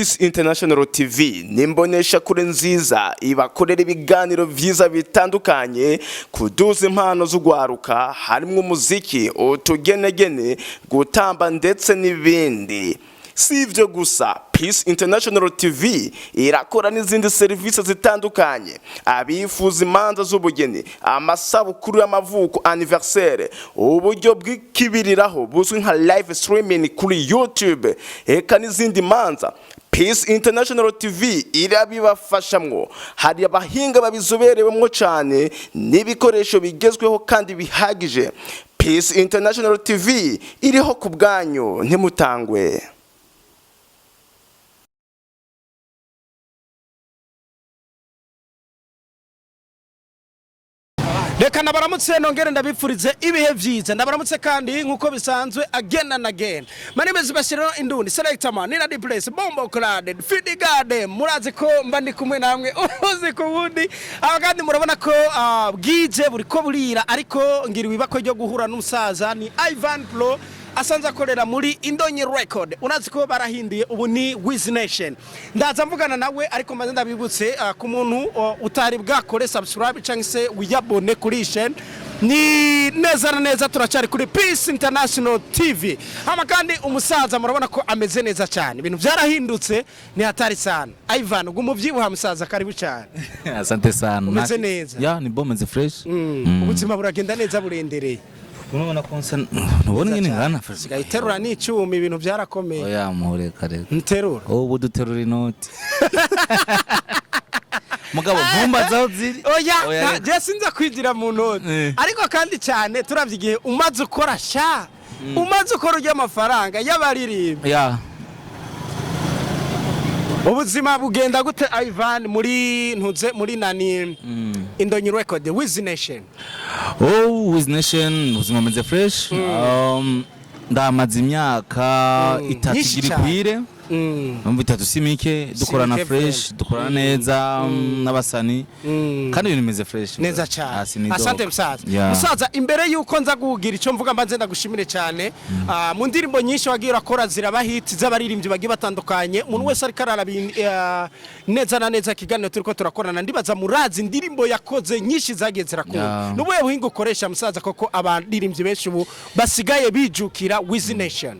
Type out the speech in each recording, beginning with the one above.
Peace International TV nimbonesha kure nziza ibakorera ibiganiro vyiza bitandukanye kuduza impano z'ugwaruka harimo umuziki utugenegene gutamba ndetse n'ibindi. Si ivyo gusa, Peace International TV irakora n'izindi serivisi zitandukanye. Abifuza imanza z'ubugeni, amasabukuru y'amavuko anniversaire, uburyo bw'ikibiriraho buzwi nka live streaming kuri YouTube, eka n'izindi manza. Peace International TV irabibafashamwo. Hari abahinga babizoberewemwo cyane n'ibikoresho bigezweho kandi bihagije. Peace International TV iriho ku bwanyu, ntimutangwe. Reka nabaramutse nongere ndabipfurize ibihe vyiza ndabaramutse kandi nkuko bisanzwe again and again. My name is Bashira Induni selector man in the place bombo clad feed garden murazi ko mba ndi kumwe namwe uzi ko wundi abagandi murabona ko bwije buri ko burira ariko ngiri wibako ryo guhura n'umusaza ni Yvan Pro asanze akorera muri Indonyi record unazi ko barahindiye ubu ni Wiz Nation. Ndaza mvugana nawe ariko maze ndabibutse ku muntu utari bwakore subscribe cyangwa se wiyabone kuri channel ni neza na neza turacari kuri Peace International TV. Hama kandi umusaza murabona ko ameze neza cyane ibintu byarahindutse ni hatari sana. Yvan ugumuvyibuha musaza karibu cyane. Asante sana. Umeze neza. Ya ni bomeze fresh. Ubuzima buragenda neza burendereye. Unabona konsa nubona nyine ngana fresh. Gayiterura ni icumi ibintu byarakomeye. Oya muhore kare. Nterura. Ubu duterura inoti. Mugabo ntumbazaho ziri. Oya je sinza kwigira mu noti. Ariko kandi cyane turavyigiye umaze ukora sha. Umaze ukora urya amafaranga y'abaririmvyi. Ya. Ubuzima bugenda gute Yvan muri ntuze muri nani Indonyi record Wiz Nation. Wiz Nation ubuzima bumeze fresh. Ndamaze imyaka 3 iri kwire. Bitatu simike dukorana fresh dukorana neza n'abasani kandi ibintu bimeze fresh neza cyane. Asante musaza imbere yuko nza gugira ico mvuga mbanze ndagushimire cyane mu ndirimbo nyinshi wagira akora ziraba hit z'abaririmbyi bagiye batandukanye umuntu wese ari karara neza na neza kiganiro turiko turakorana ndibaza murazi indirimbo yakoze nyinshi zagiye zirakunda n'ubuye buhinga ukoresha musaza koko abaririmbyi benshi ubu basigaye bijukira Wiz Nation.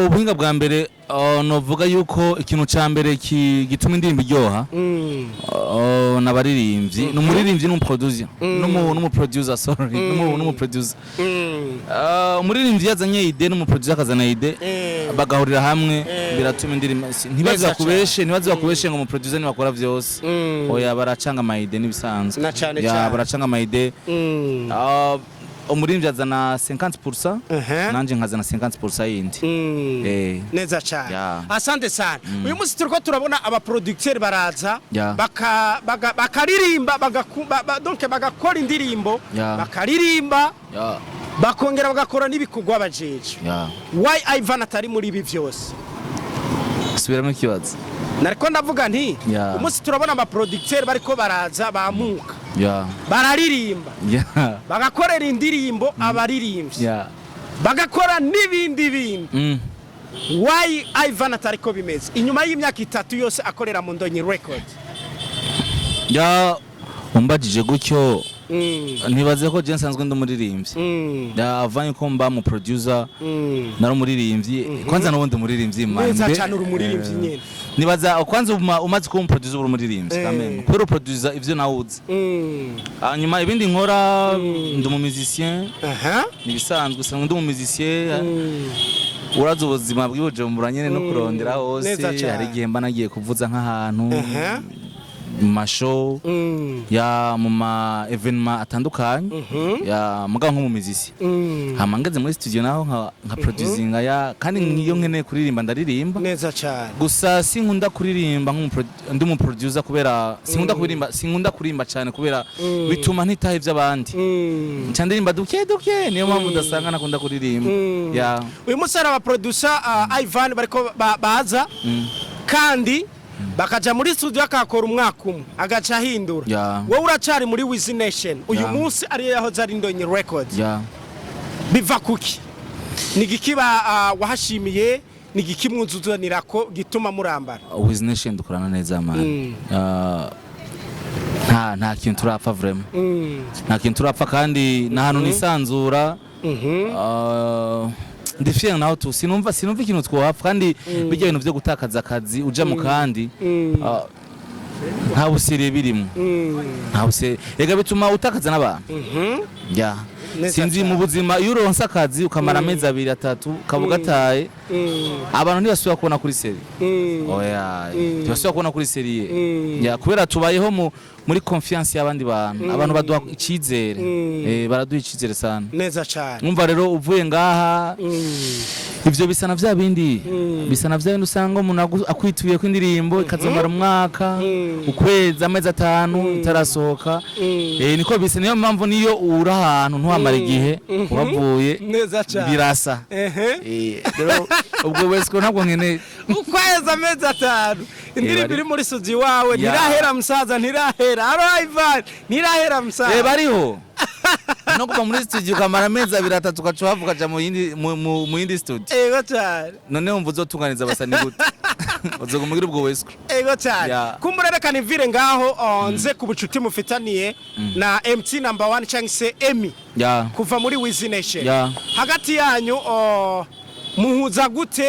Ubuhinga bwa mbere novuga yuko ikintu ca mbere gituma indirimbo iryoha n'abaririmbyi n'umuririmbyi n'umuproducer n'umuproducer sorry n'umuproducer umuririmbyi yazanye ide n'umuproducer akazana ide bagahurira hamwe biratuma indirimbo ntibaza kubeshe ngo umuproducer nibakora vyose oya baracanga amayide nibisanzwe ya baracanga amayide umuririmbyi azana 50% nanje nkazana 50% yindi neza cyane. Asante sana. Uyu munsi turiko turabona aba producteur baraza bakaririmba donc bagakora indirimbo bakaririmba bakongera bagakora n'ibikorwa bajeje. Why Yvan atari muri ibi byose? Subiramo ikibazo. Nariko ndavuga nti umunsi turabona aba producteur bariko baraza bamuka bararirimba bagakorera indirimbo abaririmbyi bagakora n'ibindi bintu. Why Yvan atariko bimeze inyuma y'imyaka 3 yose akorera mu Indonyi record? Umbajije gutyo ntibaze ko je nsanzwe ndumuririmbyi avanye ko mba mu producer nari umuririmbyi kwanza n'ubundi umuririmbyi mande neza cyane urumuririmbyi nyene nibaza kwanza umaze ko umuproducer uri umuririmbyi kameme kwero producer ivyo nawuze hanyuma ibindi nkora ndi umusicien nibisanzwe sanzwe ndi umusicien uraza ubuzima bw'Ibujumbura nyene no kurondera hose hari igihe mba nagiye kuvuza nk'ahantu mashow ya muma evenement atandukanye ya muga nko mu muziki hamangeze muri studio naho nka producing ya kandi ngiyo nkene kuririmba ndaririmba neza cyane gusa sinkunda kuririmba ndi mu producer kubera sinkunda kurimba cyane kubera bituma ntitahe by'abandi ncandirimba duke niyo mpamvu udasanga nakunda kuririmba ya uyu musara wa producer Yvan bariko baza kandi bakaja muri studio akakora umwaka umwe agaca ahindura wowe uracari muri Wiz Nation uyu munsi ari yahoze ari Indonyi record biva kuki nigikiba wahashimiye ni gikimwuzuzanirako gituma murambara Wiz Nation dukorana neza man nta kintu turapfa vraiment nta kintu turapfa kandi na hano nisanzura ndifye naho tu sinumva ikintu twapfa kandi bijya ibintu byo gutakaza akazi uja mu kandi nta busire birimo nta busire ega bituma utakaza n'abantu ya sinzi mu buzima iyo uronse akazi ukamara amezi 2 3 kabugataye abantu ntibasubira kubona kuri seri oya ntibasubira kubona kuri seri ya kubera tubayeho muri confiance y'abandi bantu abantu baduha icizere baraduha icizere sana neza cyane umva rero uvuye ngaha ivyo bisana vya bindi usanga umuntu akwituye kw'indirimbo ikazomara umwaka ukwezi amezi 5 itarasohoka niko bisa niyo mpamvu niyo ura ahantu ntuhamara igihe wavuye birasa rero ubwo wese ko ntabwo nkene ukwezi amezi 5 indirimbo iri muri studio wawe ntirahera musaza ntirahera Yvan ntirahera musaza bariho no kuva muri studio kamara amezi 2 3 ukacuhavuka ukaja mu yindi studio cyane none wumva uzotunganiza abasani gute uzogumugira ubwo wese cyane kumburerekana imvire ngaho nze ku bucuti mufitaniye na MC number 1 cyangwa se Emmy kuva muri Wiz Nation hagati yanyu muhuza gute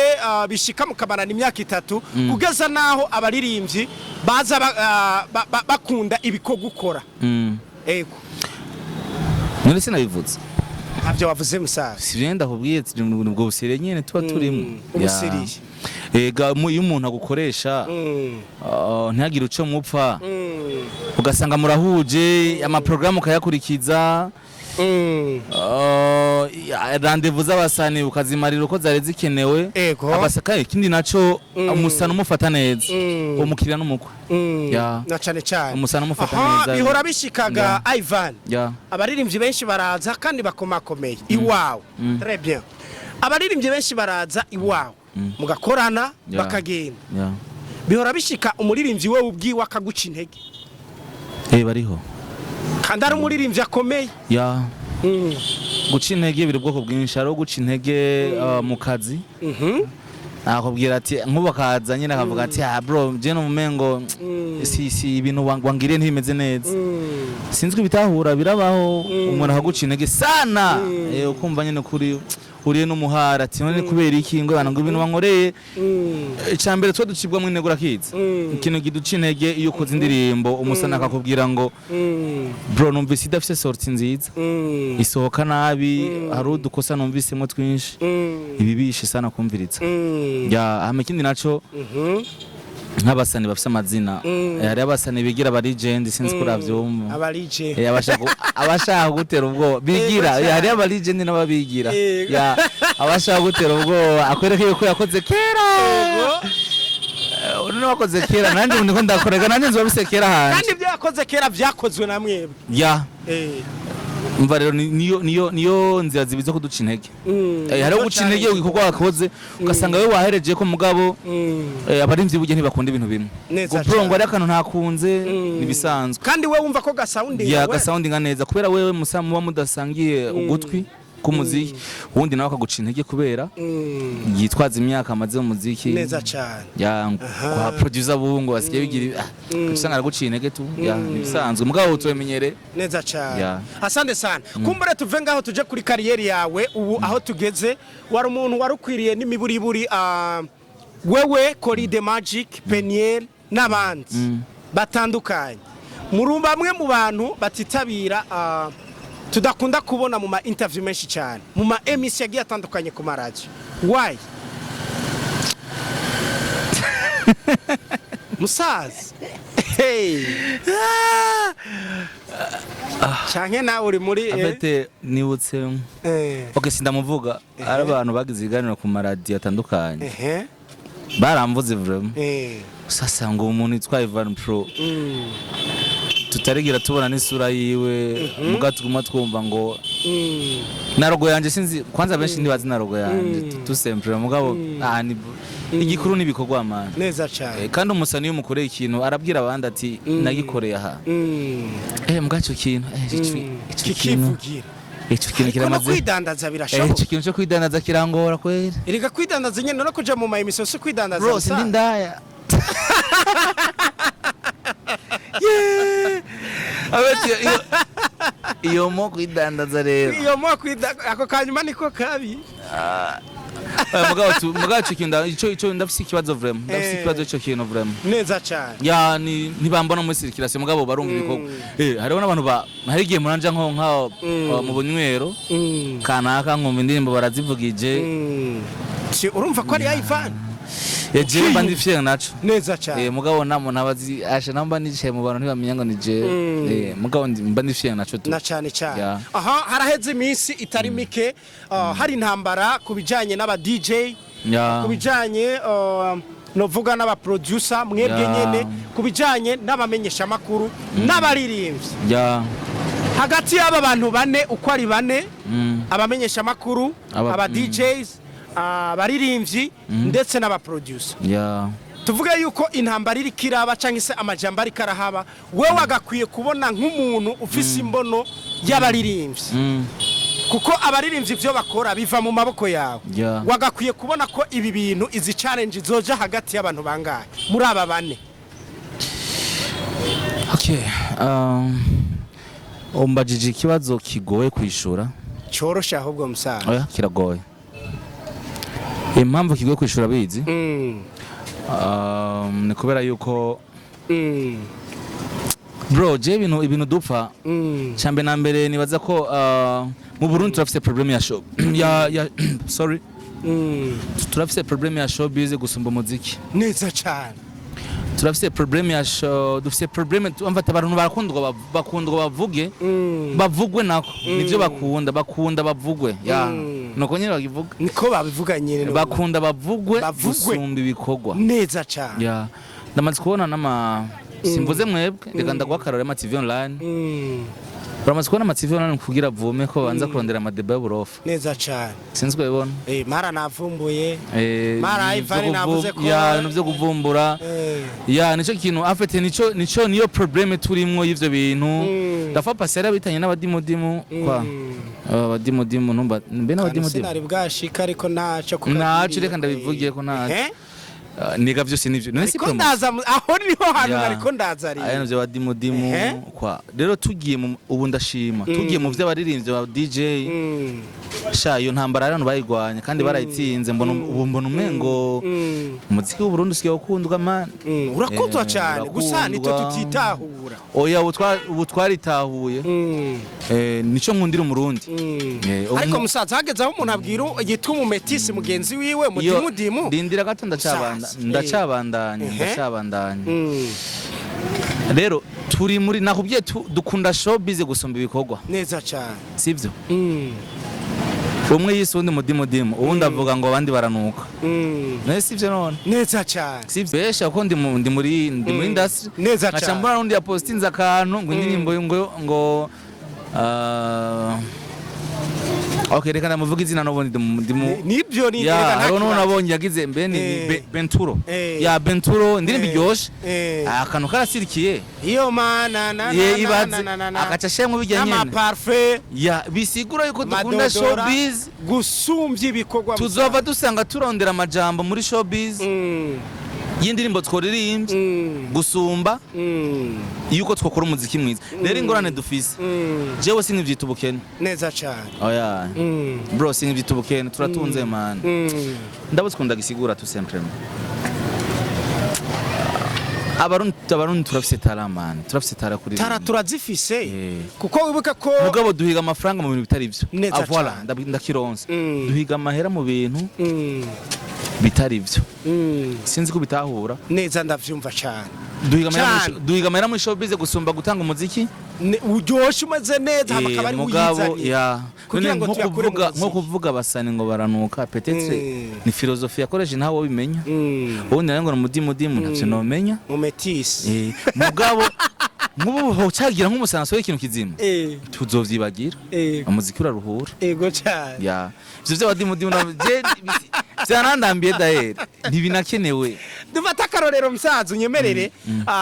bishika mukamarana imyaka 3 kugeza naho abaririmvyi baza bakunda ibikorwa ukora ego none sinabivuze ntabyo wavuze musaza sivenda kubwiye ubwo busire nyene tuba turimo ubusiriye ega iyo umuntu agukoresha ntihagire uco mupfa ugasanga murahuje amaprograme ukayakurikiza rendezvous z'abasani ukazimarira uko zari zikenewe abasakaye ikindi naco umusana umufata neza umukiriya n'umukwe na cane cyane umusana umufata neza bihora bishikaga Yvan abaririmvyi benshi baraza kandi bakomakomeye iwawe très bien abaririmvyi benshi baraza iwawe mugakorana bakagenda bihora bishika umuririmvyi we ubwiwe akaguca intege bariho kandi ari umuririmvyi akomeye guca intege biri ubwoko bwinshi ari guca intege mu kazi akubwira ati nk'ubakaza nyine akavuga ati bro je no mumengo si ibintu wangiriye ntibimeze neza sinzwe bitahura birabaho umuntu akaguca intege sana ukumva nyine kuri uriye n'umuhara ati none kubera iki ngo bana ngo ibintu bankoreye icambere twa ducibwa mu intego rakiza ikintu giduca intege iyo ukoze indirimbo umusana akakubwira ngo bro numvise idafise sorti nziza isohoka nabi hari udukosa numvisemo twinshi ibi bishe sana kumviritsa hama ikindi naco nk'abasani bafise amazina hari abasani bigira aba legend sinzi kuravyumva aba legend abashaka gutera ubwo bigira hari aba legend n'ababigira abashaka gutera ubwo akwereka ko yakoze kera uri wakoze kera nanje niko ndakorega nanje nzobise kera hanje kandi ibyo yakoze kera byakozwe na mwebwe umva rero niyo nzira zibizo kuduca intege hari guca intege igikorwa wakoze ugasanga wewe wahereje ko mugabo abarimvyi buje ntibakunda ibintu bimwe guprongwa ari akantu ntakunze nibisanzwe kandi wewe wumva ko gasounding gasounding neza kubera wewe musamu wa mudasangiye ugutwi kumuziki wundi nawe akaguca intege kubera yitwaza imyaka amaze mu muziki neza cyane kwa producer bungo basigaye bigira usanga araguca intege tu nibisanzwe mugabo tumenyere neza cyane asante sana kumbure tuve ngaho tuje kuri kariyeri yawe ubu aho tugeze wari umuntu warukwiriye n'imiburiburi wewe Kori the Magic Peniel n'abandi batandukanye murumba amwe mu bantu batitabira tudakunda kubona mu ma interview menshi cyane mu ma emission yagiye atandukanye ku maradio why musaza canke nawe uri muri abete nibutse okay sindamuvuga ari abantu bagize iganiro ku maradio atandukanye baramvuze vraiment sasa ngo umuntu yitwa Yvan Pro tutarigira tubona n'isura yiwe mugatuguma twumva ngo narogo yanje sinzi kwanza benshi ndibazi narogo yanje tusempre mugabo igikuru nibikorwa amana neza cyane kandi umusani yo mukoreye ikintu arabwira abandi ati nagikoreye aha mugacho kintu kikivugira ico kintu kiramaze kwidandaza birashoboka ico kintu cyo kwidandaza kirangora kwera erega kwidandaza nyene no kuja mu mayimiso si kwidandaza bro sindi ndaya abati iyo mo kwidandaza rero iyo mo kwidandaza ako kanyuma niko kabi mugabo cikinda ico ndafise ikibazo vraiment ndafise ikibazo cyo kintu vraiment neza cyane ya ntibambona muri circulation mugabo barumva ibikorwa hariho n'abantu harigiye muranja nko mu bunywero kanaka nkumva indirimbo barazivugije urumva ko ari Yvan Eje mba ndifye naco neza cyane mugabo namo nabazi asha namba nicaye mu bantu ntibamenya ngo nije mugabo mba ndifye naco tu na cyane cyane aha haraheze iminsi itari mike hari intambara kubijanye n'aba DJ kubijanye novuga n'aba producer mwebwe nyene kubijanye n'abamenyesha makuru n'abaririmbyi hagati y'aba bantu bane uko ari bane abamenyesha makuru aba DJs abaririmbyi ndetse n'aba producer tuvuga yuko intambara iri kiraba cyangwa se amajambo ari karahaba wewe agakwiye kubona nk'umuntu ufise imbono y'abaririmbyi kuko abaririmbyi byo bakora biva mu maboko yawe wagakwiye kubona ko ibi bintu izi challenge zoja hagati y'abantu bangahe muri aba bane okay ombajije ikibazo kigoye kwishura cyorosha ahubwo musaza kiragoye impamvu kigoye kwishura bizi ni kubera yuko bro je ibintu dupfa cyambe na mbere nibaza ko mu Burundi turafise problem ya show sorry turafise problem ya showbiz gusumba umuziki neza cyane turafise problem ya show dufise problem amfata abantu bakundwa bavuge bavugwe nako nivyo bakunda bavugwe nuko nyine bagivuga niko babivuga nyine bakunda bavugwe gusumba ibikorwa neza cyane ndamaze kubona simvuze mwebwe reka ndagwakarora ama TV online baramaze kubona ama TV online kugira vume ko banza kurondera amadeba y'uburofa neza cyane sinzwe bibona mara navumbuye mara Yvan navuze ko nivyo kuvumbura nico kintu afete niyo problem turimwo y'ivyo bintu ndafa pasera bitanye n'abadimudimu kwa abadimudimu numba mbe n'abadimudimu sinari bwashika ariko ntaco naco reka ndabivugiye ko ntaco niga vyose nivyo none siko ndaza aho niho hantu ariko ndaza ari aya nivyo badimudimu kwa rero tugiye ubu ndashima tugiye mu vy'abaririmbyi ba DJ sha iyo ntambara abantu bayigwanya kandi barayitsinze mbona umengo umuziki w'u Burundi usigaye ukundwa man urakundwa cyane gusa nito tutitahura oya ubu twaritahuye nico nkundira umurundi ariko musaza hageze aho umuntu abwira yituma umetisi mugenzi wiwe mudimudimu ndindira gato ndacabandanya rero turi muri nakubwiye dukunda showbiz gusumba ibikorwa neza cyane sivyo umwe yisundi mudimudimu ubundi avuga ngo abandi baranuka none sivyo none neza cyane sivyo besha ko ndi muri industry neza cyane ngacambura nundi ya postinze akantu ngo indirimbo ngo okay reka ndamuvuga izina nobone nibyo ni reka nabonye yagize mbe ni Benturo ya Benturo indirimbo iryoshe akantu karasirikiye iyo mana na agaca shemwe bijya nyene ama parfait ya bisigura yuko dukunda showbiz gusumbya ibikorwa tuzova dusanga turondera amajambo muri showbiz y'indirimbo tworirimbye gusumba yuko twokora umuziki mwiza rero ingorane dufise jewe sinkivyita ubukene neza cyane oya bro sinkivyita ubukene turatunze man ndabutse kunda gisigura tu simplement abarundi turafise taramana turafise tara kuri turazifise kuko wibuka ko mugabo duhiga amafaranga mu bintu bitari byo voilà ndakironse duhiga amahera mu bintu bitari byo sinzi ko bitahura neza ndavyumva cyane duhiga amahera muri showbiz gusumba gutanga umuziki uryoshe umeze neza hakaba ari uyizanye kugira ngo nko kuvuga basani ngo baranuka peut-être ni philosophie yakoresha ntawo bimenya ubundi ngo mudimudimu ntacyo nomenya mumetisi mugabo nk'ubu ho cyagira nk'umusanso w'ikintu kizima tuzovyibagira umuziki uraruhura ego cyane ivyo by'abadimudimu byanandambiye dahere ntibinakenewe dufata nk'akarorero msaza unyemerere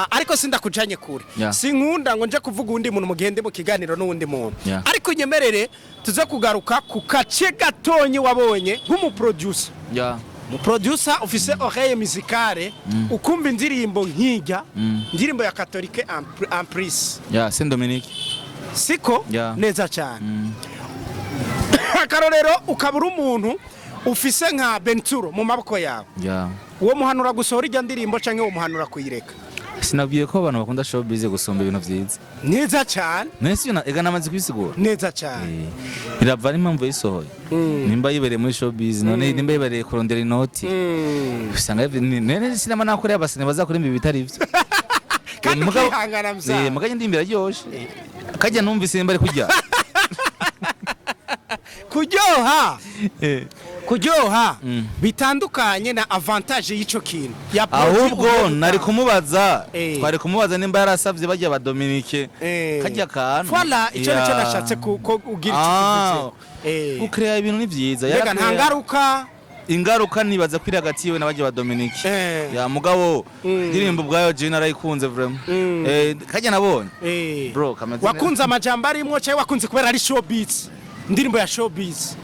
ariko sindakujanye kure sinkunda ngo nje kuvuga undi muntu mugende mu kiganiro n'undi muntu ariko unyemerere tuze kugaruka ku kace gatonyi wabonye nk'umuproducer mu producer ufise oreille musicale ukumva indirimbo nkijya indirimbo ya Catholique en prise Saint Dominique siko neza cyane akarorero ukabura umuntu ufise nka Benturo mu maboko yawe uwo muhanura gusohora ijya ndirimbo canke uwo muhanura kuyireka sinabwiye ko abantu bakunda showbiz gusomba ibintu vyiza neza cyane nese ega namaze kwisigura neza cyane birava impamvu yisohoye nimba yibereye muri showbiz none nimba yibereye kurondera inoti usanga nene sinama nakoreye abasene bazakora imbi bitari ivyo kandi kihangana mza muganye ndimbira ryoshe kajya numvise mbari kujya kuryoha bitandukanye na avantage y'ico kintu ahubwo nari kumubaza twari kumubaza nimba yarasavye bajya ba Dominique kajya kantu voilà ico nico nashatse ko ugira ikivuze ukrea ibintu ni vyiza yega ntangaruka ingaruka nibaza kwiri hagati yewe n'abajya ba Dominique ya mugabo ndirimbo bwayo je narayikunze vraiment kajya nabonye bro kameze wakunze amajambo arimwo cyangwa wakunze kubera ari showbiz ndirimbo ya showbiz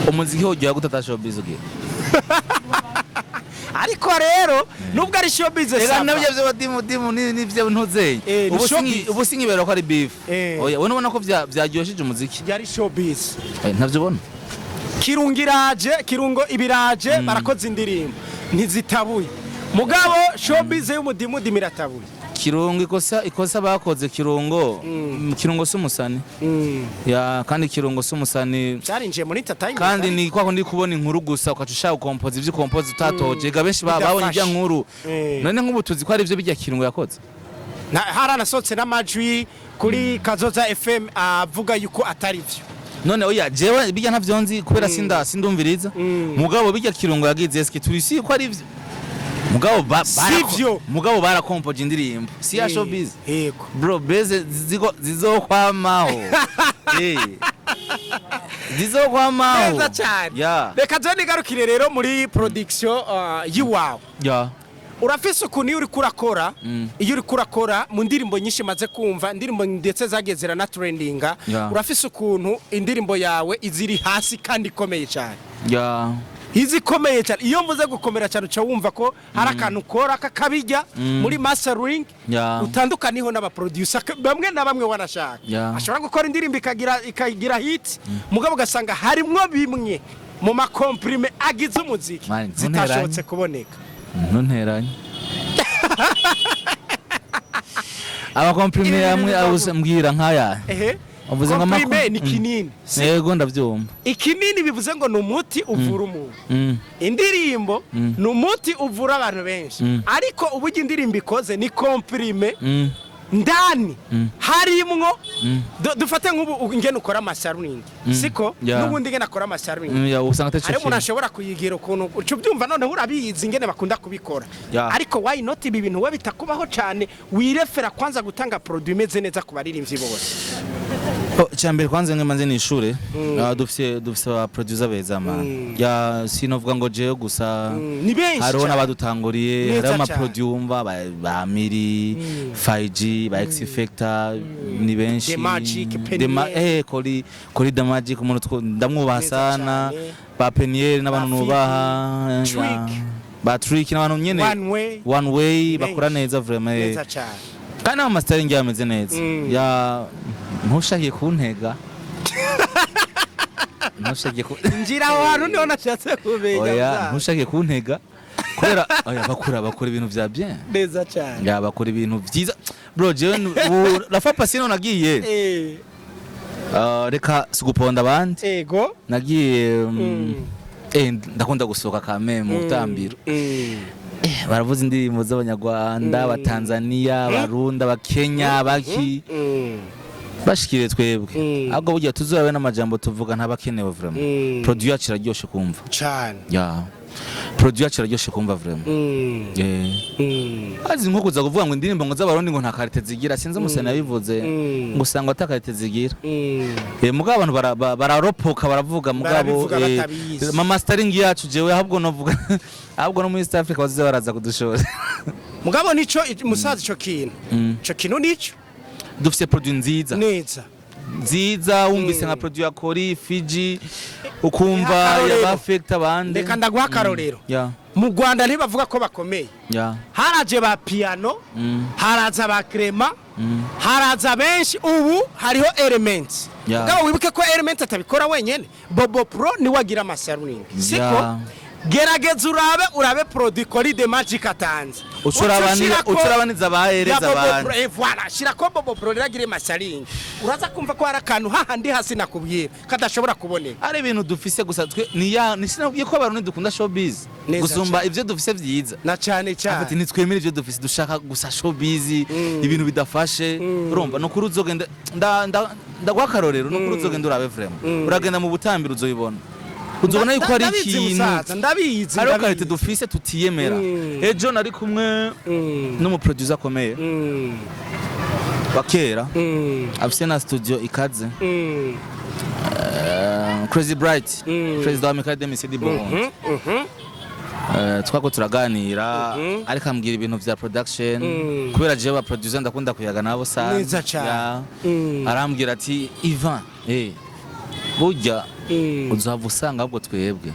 umuziki hogiye gutata showbiz ugiye ariko rero nubwo ari showbiz ega nabyo byo n'ivyo ntuzeye ubusingi bero ko ari beef oya wowe ubona ko byaryoshije umuziki yari showbiz ntavyo ubona kirungo ibiraje barakoze indirimbo ntizitabuye mugabo showbiz y'umudimu miratabuye kirungo ikosa bakoze kirungo sumusani kandi kirungo sumusani cyarinjiye muri entertainment kandi ni kwako ndi kubona inkuru gusa ukacushaka ukompoza ivyo kompoza utatoje ga benshi babonye ijya nkuru none nk'ubu tuzi ko ari ivyo bijya kirungo yakoze haranasotse n'amajwi kuri Kazoza FM avuga yuko atari ivyo none oya jewe bijya ntavyo nzi kubera sindumviriza mugabo bijya kirungo yagize eske turisi ko ari ivyo mugabo barakompoje indirimbo si ya showbiz yego bro beze zizokwamaho zizokwamaho neza cyane reka zone garukire rero muri production yiwawe urafise ukuntu iyo uri kurakora mu ndirimbo nyinshi maze kumva indirimbo ndetse zagezera na trendinga urafise ukuntu indirimbo yawe iziri hasi kandi ikomeye cyane izikomeye cyane iyo mvuze gukomera cyane uca wumva ko hari akantu ukora kakabijya muri mastering utandukaniho n'abaproducer bamwe na bamwe wanashaka ashobora gukora indirimbo ikagira hit mugabo ugasanga harimwo bimwe mu makomprime agize umuziki zitashobotse kuboneka ntunteranye abakomprime yamwe mbwira nkaya uvuze ngo komprime ni kinini yego ndavyumva ikinini bivuze ngo numuti uvura umuntu indirimbo numuti uvura abantu benshi ariko ubugi indirimbo ikoze ni komprime ndani harimwo dufate nk'ubu ngene ukora amasharing siko n'ubundi ngene akora amasharing usanga ari umuntu ashobora kuyigira ukuntu ucu byumva none urabizi ngene bakunda kubikora ariko why not ibi bintu we bitakubaho cyane wirefera kwanza gutanga produit imeze neza ku baririmbyi bose cyambere kwanza ngemanze ni ishure dufise aba producer beza man ya sinovuga ngo jeyo gusa hariho n'abadutanguriye hariho ama producer ba Miri 5G ba X Factor ni benshi kuri The Magic umuntu ndamwubaha sana ba Peniel n'abantu nubaha ba Trick n'abantu nyene one way bakora neza vraiment kandi amastering yameze neza ya ntushagiye kuntega njira abantu niho nashatse kubenya oya ntushagiye kuntega kubera oya bakora ibintu vya bien neza cyane ya bakora ibintu vyiza bro jewe rafa pasino nagiye reka suguponda abandi ego nagiye ndakunda gusohoka kame mu Butambiro baravuza indirimbo z'abanyarwanda abatanzania abarundi abakenya baki bashikire twebwe ahubwo burya tuzorabe n'amajambo tuvuga ntabakenewe vraiment produit yacu iraryoshe kumva cyane ya produit yacu iraryoshe kumva vraiment azi nko kuza kuvuga ngo indirimbo ngo z'abarundi ngo nta karite zigira sinzi umusana yabivuze ngo usanga atakarite zigira mugabo abantu bararopoka baravuga mugabo mama string yacu jewe ahubwo novuga ahubwo no muri East Africa bazize baraza kudushora mugabo nico musaza ico kintu nico dufise produit nziza nziza wumvise nka produit ya Kori Fiji ukumva yabafecta bande reka ndaguha karorero mu Rwanda ntibavuga ko bakomeye haraje ba piano haraza ba crema haraza benshi ubu hariho elements ngabo wibuke ko elements atabikora wenyene Bobo Pro ni wagira amasaruning siko gerageza urabe produit Kori de Magic atanze ucurabaniza bahereza abantu voilà shira ko Bobo Pro ragire masaring uraza kumva ko harakantu hahandi hasi nakubwira kadashobora kuboneka ari ibintu dufise gusa twe ni sinabwiye ko abantu dukunda showbiz gusumba ivyo dufise vyiza na cyane afite nitwemera ivyo dufise dushaka gusa showbiz ibintu bidafashe urumva no kuri uzogenda ndagwakarorero no kuri uzogenda urabe vraiment uragenda mu butambiro uzoyibona uzobona yuko ari ikintu ndabizi ari karite dufise tutiyemera ejo nari kumwe n'umuproducer akomeye bakera afise na studio ikaze Crazy Bright president wa Academy CD Bohond twako turaganira ariko ambwira ibintu vya production kubera je ba producer ndakunda kuyaga nabo sana arambwira ati Yvan burya uzava usanga ahubwo twebwe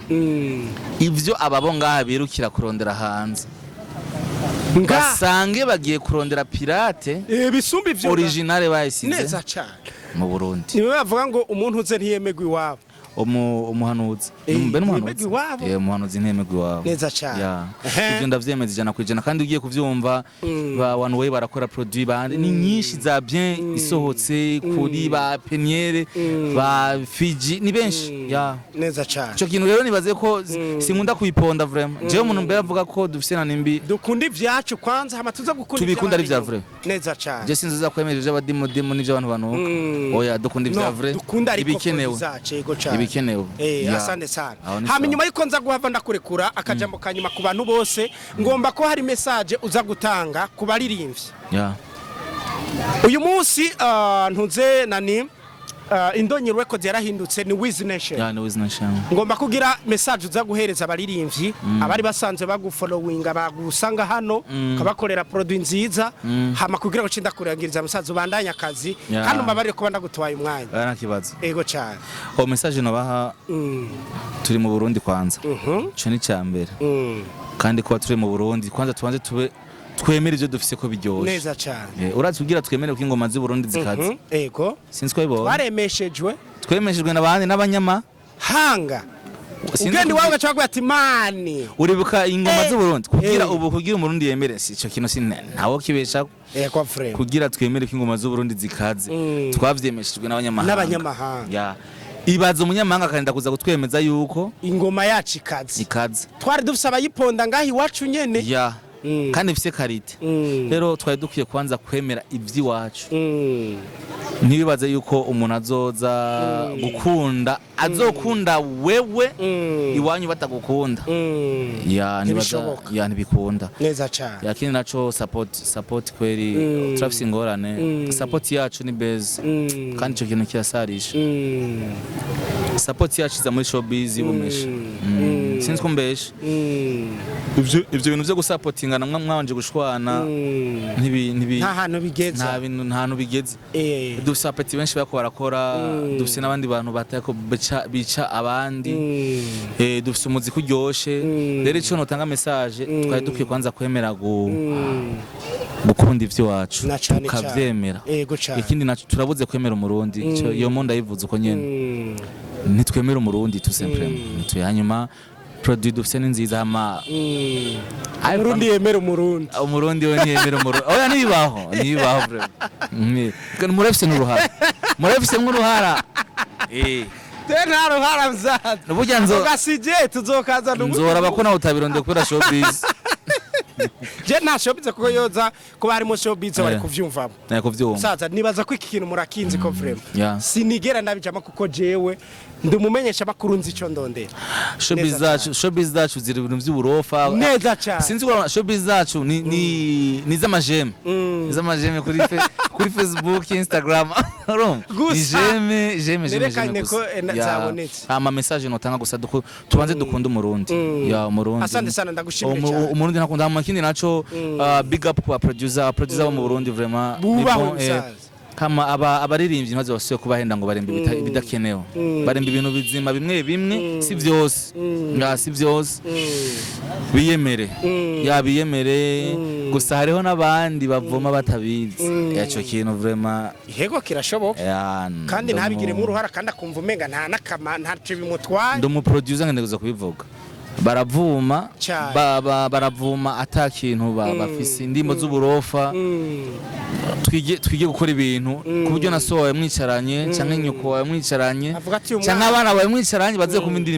ivyo ababo ngaha birukira kurondera hanze ngasange bagiye kurondera pirate bisumba ivyo originale bayisize neza cyane mu Burundi niwe bavuga ngo umuntu uze ntiyemegwa iwabo umuhanuzi mbe n'umuhanuzi umuhanuzi ntemegwa iwabo neza cyane ivyo ndavyemeza 100% kandi ugiye kuvyumva ba one way barakora produit bandi ni nyinshi za bien isohotse kuri ba Peniere ba Fiji ni benshi neza cyane cyo kintu rero nibaze ko sinkunda kuyiponda vraiment jewe umuntu mbere avuga ko dufise na nimbi dukunda ivyacu kwanza hama tuza gukunda tubikunda ari vya vrai neza cyane je sinzi za kwemeje abadimo n'ivyo abantu banuka oya dukunda ivya vrai ibikenewe ibikenewe asante sana hama nyuma yuko nza guhava ndakurekura akajambo kanyuma ku bantu bose ngomba ko hari message uza gutanga ku baririmbyi uyu munsi ntuze nani indonyi record yarahindutse ni Wiz Nation ni Wiz Nation ngomba kugira message uza guhereza abaririmbyi abari basanzwe bagufollowinga bagusanga hano kabakorera produit nziza hama kugira ngo cinda kurangiriza message ubandanya akazi kandi mbabarire ko ndagutwaye umwanya ntakibazo ego cyane message nabaha turi mu Burundi kwanza cyo ni cyambere kandi ko turi mu Burundi kwanza tubanze twemere ivyo dufise ko biryoshe neza cyane urazi kugira twemere ko ingoma z'u Burundi zikaze ego sinzi ko bibo baremeshejwe twemeshejwe nabandi n'abanyama hanga ugendi wawe gacagwa ati mani uribuka ingoma z'u Burundi kugira ubu kugira umurundi yemere si ico kino nawo kibesha kwa frame kugira twemere ko ingoma z'u Burundi zikaze twavyemeshejwe n'abanyamahanga ibaza umunyamahanga kandi ndakuza gutwemeza yuko ingoma yacu ikaze twari dufise abayiponda ngahi wacu nyene kandi bifise karite rero twari dukwiye kwanza kwemera ivy'iwacu ntibibaze yuko umuntu azoza gukunda azokunda wewe iwanyu batagukunda ntibikunda neza cyane yakini naco support kweri turafise ingorane support yacu ni base kandi ico kintu kirasarisha support yacu za muri showbiz ibumesha sinzi ko mbesha ivyo bintu vyo gusapotinga namwe mwanje gushwana nta hantu bigeze nta hantu bigeze dufise apeti benshi bako barakora dufise n'abandi bantu batako bica abandi dufise umuziki uryoshe rero ico notanga message twari dukwiye kwanza kwemera gukunda ivyo wacu tukavyemera ikindi naco turabuze kwemera umurundi iyo mo ndayivuze uko nyene nitwemera umurundi tout simplement tuyanyuma produit dufise ni nziza hama umurundi yemera umurundi we ntiyemera umurundi oya nibibaho murafise n'uruhara nta ruhara mzaza nuburya gasije tuzokaza nzora bakona utabironde kubera showbiz je nta showbiz kuko yoza kuba harimo showbiz bari kuvyumvamo saza nibaza ko iki kintu murakinzi ko vraiment sinigera nabijama kuko jewe ndumumenyesha makuru nzi ico ndondera showbiz zacu ziri ibintu vy'uburofa neza cyane sinzi ko showbiz zacu ni z'amajeme z'amajeme kuri Facebook Instagram ni jeme ko zabonetse ama message notanga gusa tubanze dukunda umurundi ya umurundi asante sana ndagushimira cyane umurundi nakunda amakindi naco big up kwa producer bo mu Burundi vraiment kama abaririmvyi ntazo basuye kubahenda ngo barembe bidakenewe barembe ibintu bizima bimwe si vyose si vyose biyemere biyemere gusa hariho nabandi bavoma batabizi yaco kintu vraiment ihego kirashoboka kandi ntabigire mu ruhara kandi akumva umenga nta nakama ntace bimutwaye ndo mu producer ngendeza kubivuga baravuma baravuma atakintu bafise indimo z'uburofa twige gukora ibintu ku buryo nasohoye mwicaranye canke nyuko wawe mwicaranye canke abana bawe mwicaranye baze kumva